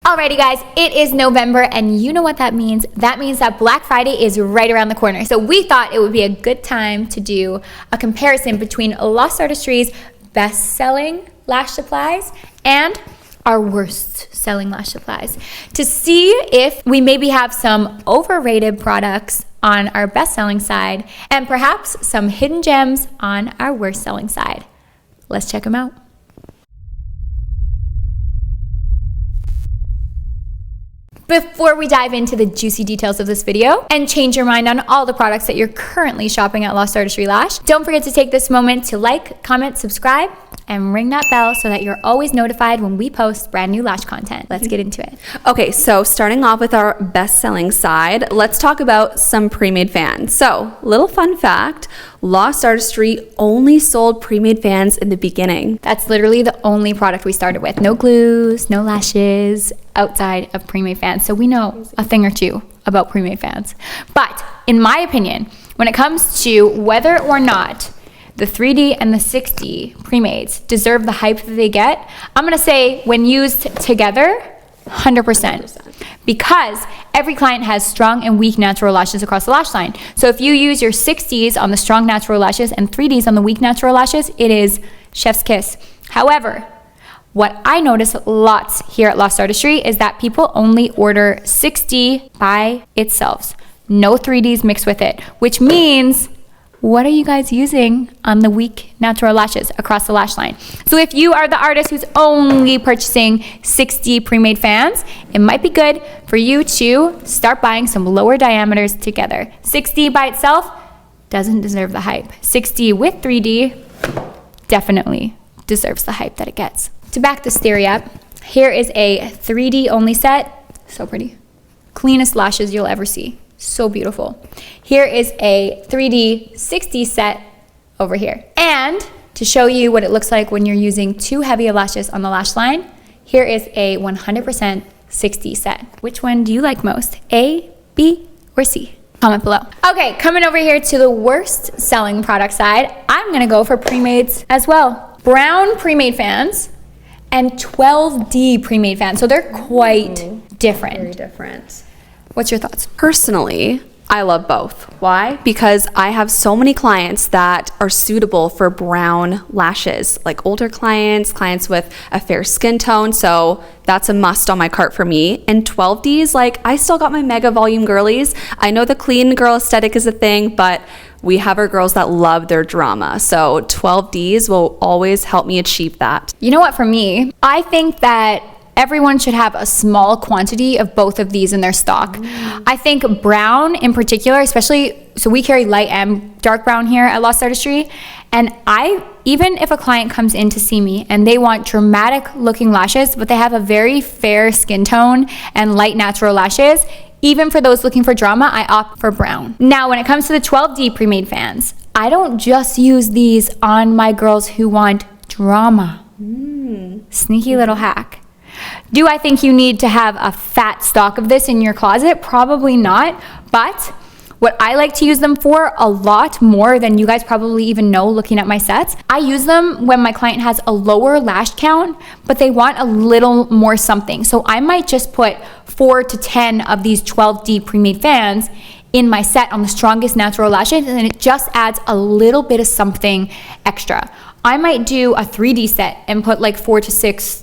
Alrighty guys, it is November and you know what that means. That means that Black Friday is right around the corner. So we thought it would be a good time to do a comparison between Lost Artistry's best-selling lash supplies and our worst selling lash supplies to see if we maybe have some overrated products on our best-selling side and perhaps some hidden gems on our worst-selling side. Let's check them out. Before we dive into the juicy details of this video and change your mind on all the products that you're currently shopping at Lost Artistry Lash, don't forget to take this moment to like, comment, subscribe, and ring that bell so that you're always notified when we post brand new lash content. Let's get into it. Okay, so starting off with our best-selling side, let's talk about some pre-made fans. So, little fun fact, Lost Artistry only sold pre-made fans in the beginning. That's literally the only product we started with. No glues, no lashes outside of pre-made fans. So we know a thing or two about pre-made fans. But in my opinion, when it comes to whether or not the 3D and the 6D pre-mades deserve the hype that they get, I'm gonna say when used together, 100%. Because every client has strong and weak natural lashes across the lash line. So if you use your 6Ds on the strong natural lashes and 3Ds on the weak natural lashes, it is chef's kiss. However, what I notice lots here at Lost Artistry is that people only order 6D by itself. No 3Ds mixed with it, which means what are you guys using on the weak natural lashes across the lash line? So if you are the artist who's only purchasing 6D pre-made fans, it might be good for you to start buying some lower diameters together. 6D by itself doesn't deserve the hype. 6D with 3D definitely deserves the hype that it gets. To back this theory up, here is a 3D only set. So pretty. Cleanest lashes you'll ever see. So beautiful. Here is a 3D 6D set over here. And to show you what it looks like when you're using too heavy of lashes on the lash line, here is a 100% 6D set. Which one do you like most? A, B, or C? Comment below. Okay, coming over here to the worst selling product side, I'm gonna go for pre-mades as well. Brown pre-made fans and 12D pre-made fans. So they're quite different. Very different. What's your thoughts? Personally, I love both. Why? Because I have so many clients that are suitable for brown lashes, like older clients, clients with a fair skin tone. So that's a must on my cart for me. And 12Ds, like I still got my mega volume girlies. I know the clean girl aesthetic is a thing, but we have our girls that love their drama. So 12Ds will always help me achieve that. You know what, for me, I think that everyone should have a small quantity of both of these in their stock. I think brown in particular, especially, so we carry light and dark brown here at Lost Artistry. And even if a client comes in to see me and they want dramatic looking lashes, but they have a very fair skin tone and light natural lashes, even for those looking for drama, I opt for brown. Now, when it comes to the 12D pre-made fans, I don't just use these on my girls who want drama. Sneaky little hack. Do I think you need to have a fat stock of this in your closet? Probably not, but what I like to use them for a lot more than you guys probably even know looking at my sets, I use them when my client has a lower lash count, but they want a little more something. So I might just put 4 to 10 of these 12D pre-made fans in my set on the strongest natural lashes, and it just adds a little bit of something extra. I might do a 3D set and put like 4 to 6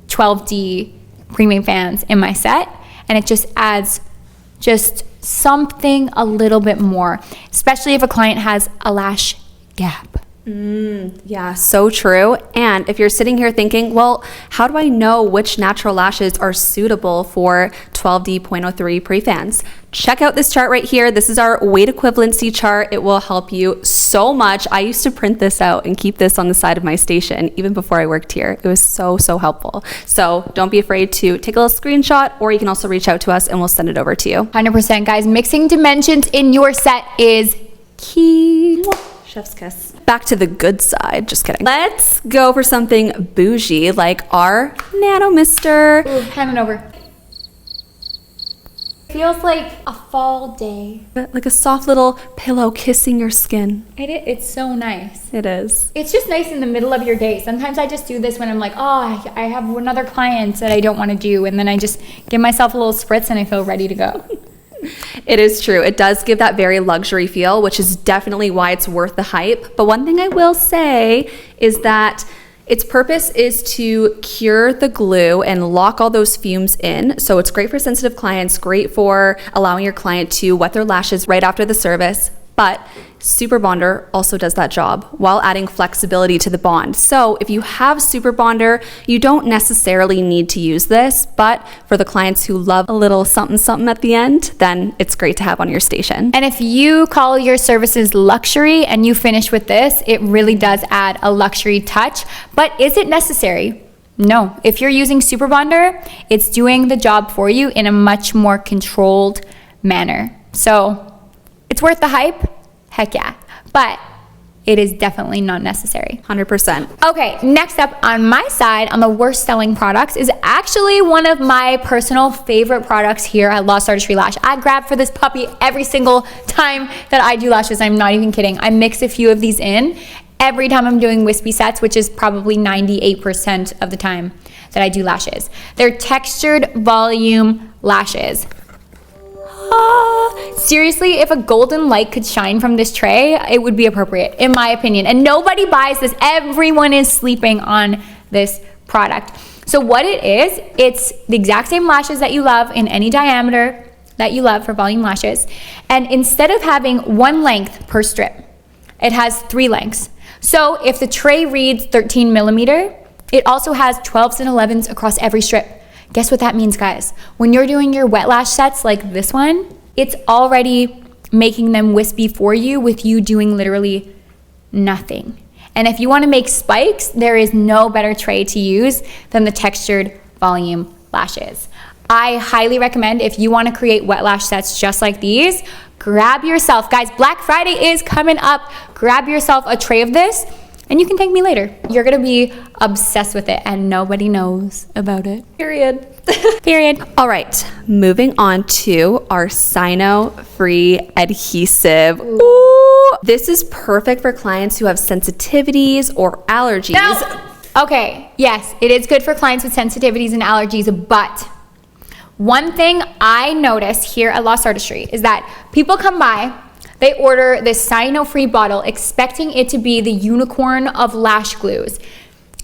12D pre-made fans in my set, and it just adds just something a little bit more, especially if a client has a lash gap. Yeah, so true. And if you're sitting here thinking, well, how do I know which natural lashes are suitable for 12D.03 pre-fans? Check out this chart right here. This is our weight equivalency chart. It will help you so much. I used to print this out and keep this on the side of my station even before I worked here. It was so helpful. So don't be afraid to take a little screenshot, or you can also reach out to us and we'll send it over to you. 100%, guys. Mixing dimensions in your set is key. Chef's kiss. Back to the good side. Just kidding. Let's go for something bougie like our Nano Mister. Ooh, hand it over. Feels like a fall day. Like a soft little pillow kissing your skin. It's so nice. It is. It's just nice in the middle of your day. Sometimes I just do this when I'm like, oh, I have another client that I don't want to do. And then I just give myself a little spritz and I feel ready to go. It is true. It does give that very luxury feel, which is definitely why it's worth the hype. But one thing I will say is that its purpose is to cure the glue and lock all those fumes in. So it's great for sensitive clients, great for allowing your client to wet their lashes right after the service. But Super Bonder also does that job while adding flexibility to the bond. So if you have Super Bonder, you don't necessarily need to use this, but for the clients who love a little something something at the end, then it's great to have on your station. And if you call your services luxury and you finish with this, it really does add a luxury touch. But is it necessary? No. If you're using Super Bonder, it's doing the job for you in a much more controlled manner. So it's worth the hype? Heck yeah. But it is definitely not necessary. 100%. Okay, next up on my side on the worst selling products is actually one of my personal favorite products here at Lost Artistry Lash. I grab for this puppy every single time that I do lashes. I'm not even kidding. I mix a few of these in every time I'm doing wispy sets, which is probably 98% of the time that I do lashes. They're textured volume lashes. Seriously, if a golden light could shine from this tray, it would be appropriate, in my opinion. And nobody buys this. Everyone is sleeping on this product. So what it is, it's the exact same lashes that you love in any diameter that you love for volume lashes. And instead of having one length per strip, it has 3 lengths. So if the tray reads 13 millimeter, it also has 12s and 11s across every strip. Guess what that means, guys? When you're doing your wet lash sets like this one, it's already making them wispy for you with you doing literally nothing. And if you want to make spikes, there is no better tray to use than the textured volume lashes. I highly recommend, if you want to create wet lash sets just like these, grab yourself, guys, Black Friday is coming up. Grab yourself a tray of this and you can thank me later. You're gonna be obsessed with it and nobody knows about it. Period. Period. All right, moving on to our Cyano free adhesive. Ooh, this is perfect for clients who have sensitivities or allergies. Now, okay, yes, it is good for clients with sensitivities and allergies, but one thing I notice here at Lost Artistry is that people come by, they order this Cyano-free bottle expecting it to be the unicorn of lash glues,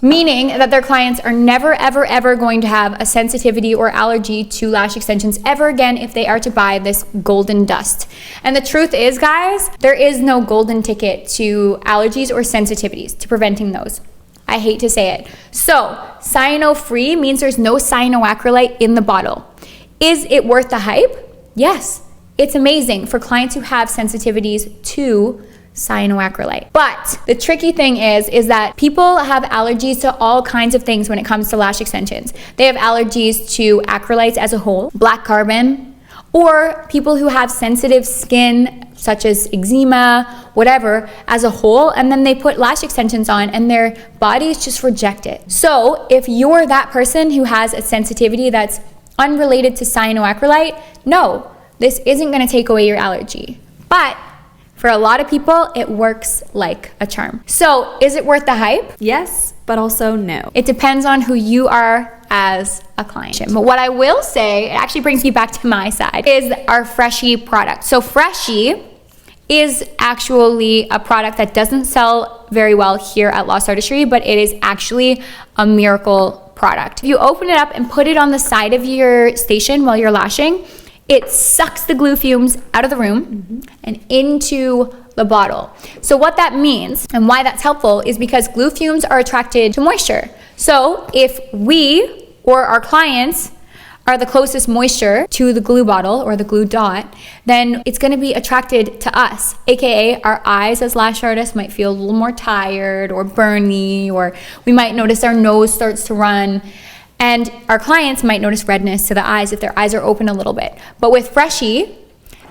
meaning that their clients are never, ever, ever going to have a sensitivity or allergy to lash extensions ever again if they are to buy this golden dust. And the truth is, guys, there is no golden ticket to allergies or sensitivities, to preventing those. I hate to say it. So, Cyano-free means there's no cyanoacrylate in the bottle. Is it worth the hype? Yes. It's amazing for clients who have sensitivities to cyanoacrylate. But the tricky thing is that people have allergies to all kinds of things when it comes to lash extensions. They have allergies to acrylites as a whole, black carbon, or people who have sensitive skin such as eczema, whatever, as a whole, and then they put lash extensions on and their bodies just reject it. So if you're that person who has a sensitivity that's unrelated to cyanoacrylate, no, this isn't going to take away your allergy. But for a lot of people, it works like a charm. So is it worth the hype? Yes, but also no. It depends on who you are as a client. But what I will say, it actually brings me back to my side, is our Freshi product. So Freshi is actually a product that doesn't sell very well here at Lost Artistry, but it is actually a miracle product. If you open it up and put it on the side of your station while you're lashing, it sucks the glue fumes out of the room and into the bottle. So what that means and why that's helpful is because glue fumes are attracted to moisture. So if we or our clients are the closest moisture to the glue bottle or the glue dot, then it's going to be attracted to us, aka our eyes as lash artists might feel a little more tired or burny, or we might notice our nose starts to run. And our clients might notice redness to the eyes if their eyes are open a little bit. But with Freshi,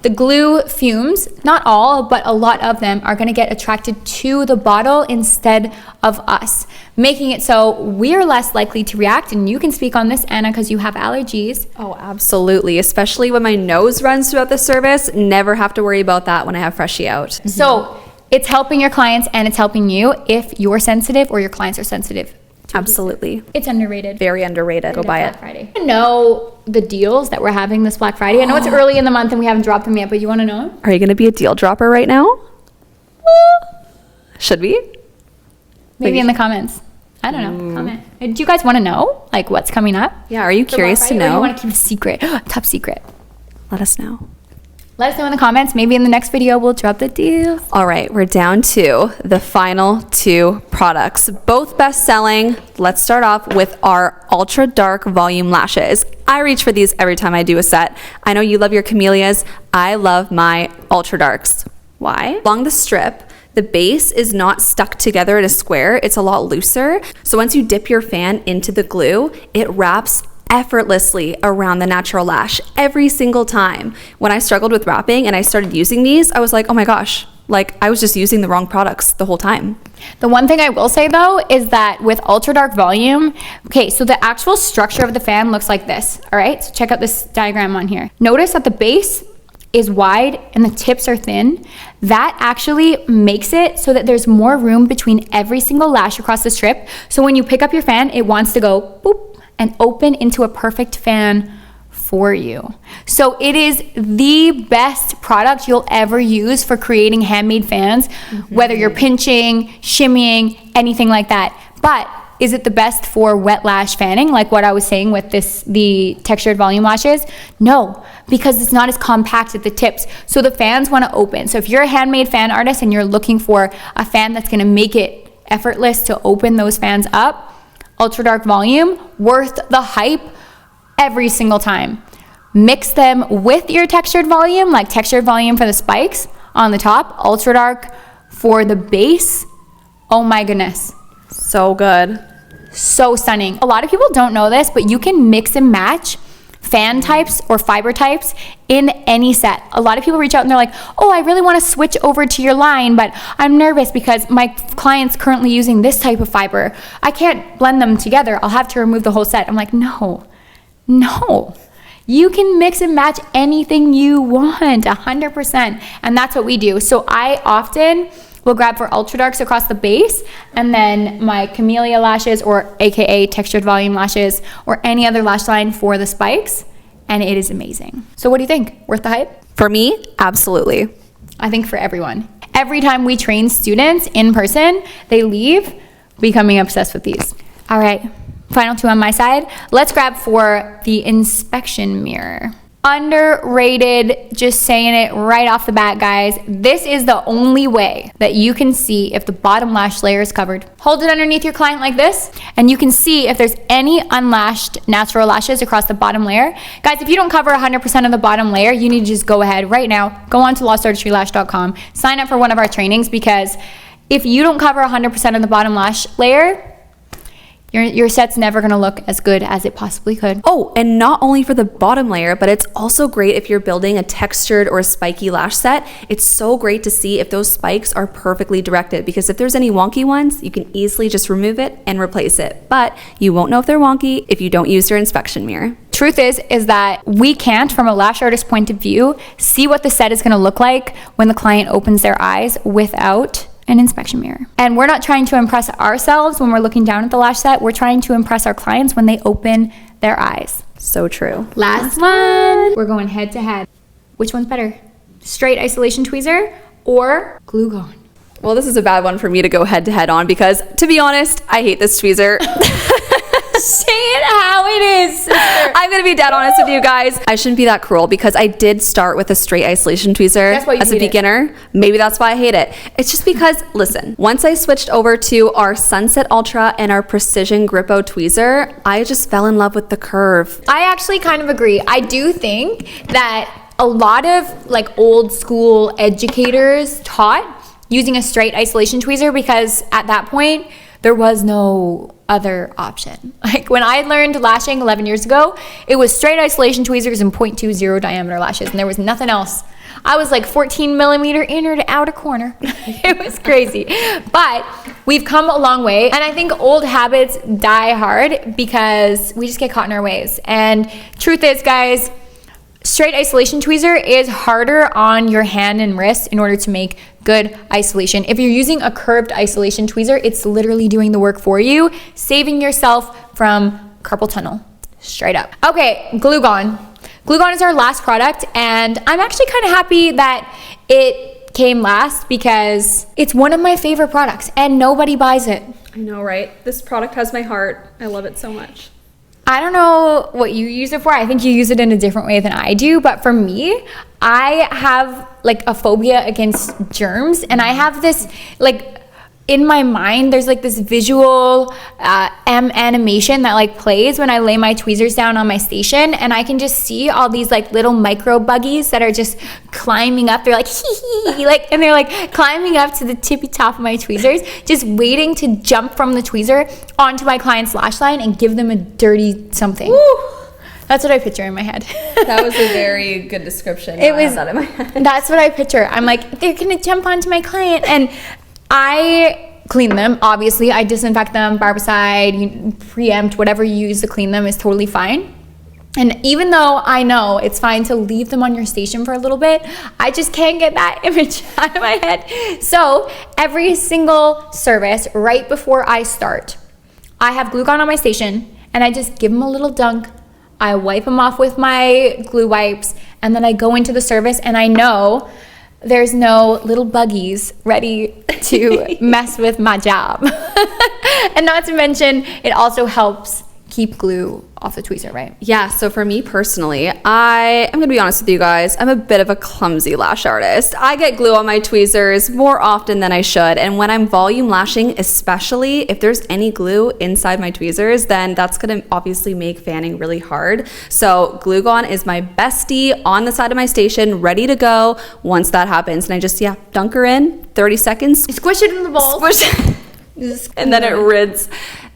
the glue fumes, not all, but a lot of them are gonna get attracted to the bottle instead of us, making it so we're less likely to react. And you can speak on this, Anna, because you have allergies. Oh, absolutely. Especially when my nose runs throughout the service. Never have to worry about that when I have Freshi out. So it's helping your clients and it's helping you if you're sensitive or your clients are sensitive. Absolutely. It's underrated. Very underrated. Go buy it. Black Friday. I know the deals that we're having this Black Friday. I know it's early in the month and we haven't dropped them yet, but you want to know? Are you going to be a deal dropper right now? Should we? Maybe in the comments. I don't know. Comment. Do you guys want to know like what's coming up? Yeah. Are you curious to Or know? you want to keep it secret? Top secret. Let us know. Let us know in the comments. Maybe in the next video we'll drop the deals. All right, we're down to the final two products, both best selling. Let's start off with our ultra dark volume lashes. I reach for these every time I do a set. I know you love your camellias. I love my ultra darks. Why? Along the strip, the base is not stuck together at a square. It's a lot looser. So once you dip your fan into the glue, it wraps effortlessly around the natural lash every single time. When I struggled with wrapping and I started using these, I was like, oh my gosh, like I was just using the wrong products the whole time. The one thing I will say though is that with ultra dark volume, okay, so the actual structure of the fan looks like this. All right, so check out this diagram on here. Notice that the base is wide and the tips are thin. That actually makes it so that there's more room between every single lash across the strip. So when you pick up your fan, it wants to go boop and open into a perfect fan for you. So it is the best product you'll ever use for creating handmade fans, whether you're pinching, shimmying, anything like that. But is it the best for wet lash fanning, like what I was saying with the textured volume lashes? No, because it's not as compact at the tips. So the fans want to open. So if you're a handmade fan artist and you're looking for a fan that's going to make it effortless to open those fans up, ultra dark volume, worth the hype every single time. Mix them with your textured volume, like textured volume for the spikes on the top, ultra dark for the base. Oh my goodness. So good. So stunning. A lot of people don't know this, but you can mix and match fan types or fiber types in any set. A lot of people reach out and they're like, oh, I really want to switch over to your line, but I'm nervous because my client's currently using this type of fiber. I can't blend them together. I'll have to remove the whole set. I'm like, no. You can mix and match anything you want, 100%. And that's what we do. So I often will grab for ultra darks across the base and then my camellia lashes or AKA textured volume lashes or any other lash line for the spikes. And it is amazing. So what do you think? Worth the hype? For me, absolutely. I think for everyone. Every time we train students in person, they leave becoming obsessed with these. All right, final two on my side. Let's grab for the inspection mirror. Underrated, just saying it right off the bat, guys. This is the only way that you can see if the bottom lash layer is covered. Hold it underneath your client like this, and you can see if there's any unlashed natural lashes across the bottom layer. Guys, if you don't cover 100% of the bottom layer, you need to just go ahead right now, go on to lostartistrylash.com, sign up for one of our trainings, because if you don't cover 100% of the bottom lash layer, your set's never gonna look as good as it possibly could. Oh, and not only for the bottom layer, but it's also great if you're building a textured or a spiky lash set. It's so great to see if those spikes are perfectly directed, because if there's any wonky ones, you can easily just remove it and replace it. But you won't know if they're wonky if you don't use your inspection mirror. Truth is that we can't, from a lash artist point of view, see what the set is gonna look like when the client opens their eyes without an inspection mirror. And we're not trying to impress ourselves when we're looking down at the lash set. We're trying to impress our clients when they open their eyes. So true. Last one. We're going head to head. Which one's better? Straight isolation tweezer or glue gun? Well, this is a bad one for me to go head to head on because, to be honest, I hate this tweezer. Say it how it is, sister. I'm gonna be dead honest with you guys. I shouldn't be that cruel because I did start with a straight isolation tweezer as a beginner. Maybe that's why I hate it. It's just because, listen, once I switched over to our Sunset Ultra and our Precision Grippo tweezer, I just fell in love with the curve. I actually kind of agree. I do think that a lot of like old school educators taught using a straight isolation tweezer because at that point, there was no other option. Like when I learned lashing 11 years ago, it was straight isolation tweezers and 0.20 diameter lashes, and there was nothing else. I was like 14 millimeter inner to outer corner. It was crazy. But we've come a long way, and I think old habits die hard because we just get caught in our ways. And truth is, guys, straight isolation tweezer is harder on your hand and wrist in order to make good isolation. If you're using a curved isolation tweezer, it's literally doing the work for you, saving yourself from carpal tunnel, straight up. Okay, Glue Gone. Glue Gone is our last product, and I'm actually kind of happy that it came last because it's one of my favorite products and nobody buys it. I know, right? This product has my heart. I love it so much. I don't know what you use it for. I think you use it in a different way than I do. But for me, I have like a phobia against germs. And I have this like in my mind, there's like this visual animation that like plays when I lay my tweezers down on my station. And I can just see all these like little micro buggies that are just climbing up. They're like, hee hee, like, and they're like climbing up to the tippy top of my tweezers, just waiting to jump from the tweezer onto my client's lash line and give them a dirty something. Woo! That's what I picture in my head. That was a very good description. It was, that in my head. That's what I picture. I'm like, they're gonna jump onto my client, and I clean them. Obviously, I disinfect them, barbicide, preempt, whatever you use to clean them is totally fine. And even though I know it's fine to leave them on your station for a little bit, I just can't get that image out of my head. So every single service, right before I start, I have Glue Gone on my station, and I just give them a little dunk. I wipe them off with my glue wipes, and then I go into the service, and I know there's no little buggies ready to mess with my job. And not to mention, it also helps keep glue off the tweezer, right? Yeah, so for me personally, I'm gonna be honest with you guys, I'm a bit of a clumsy lash artist. I get glue on my tweezers more often than I should, and when I'm volume lashing, especially if there's any glue inside my tweezers, then that's gonna obviously make fanning really hard. So Glue Gone is my bestie on the side of my station, ready to go once that happens. And I just, dunk her in, 30 seconds. Squish it in the bowl. Squish it. And then it rids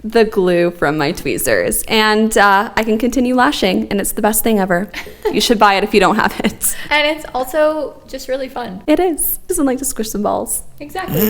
the glue from my tweezers, and I can continue lashing, and it's the best thing ever. You should buy it if you don't have it. And it's also just really fun. It is. Doesn't like to squish some balls. Exactly.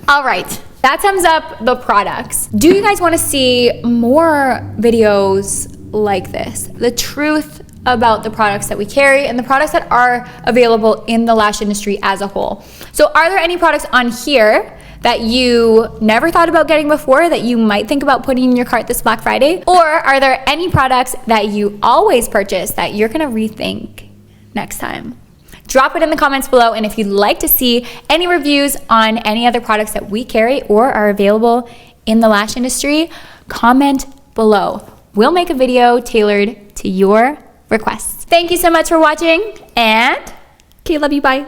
All right, that sums up the products. Do you guys want to see more videos like this? The truth about the products that we carry and the products that are available in the lash industry as a whole. So are there any products on here that you never thought about getting before that you might think about putting in your cart this Black Friday? Or are there any products that you always purchase that you're gonna rethink next time? Drop it in the comments below, and if you'd like to see any reviews on any other products that we carry or are available in the lash industry, comment below. We'll make a video tailored to your requests. Thank you so much for watching, and Okay, love you, bye.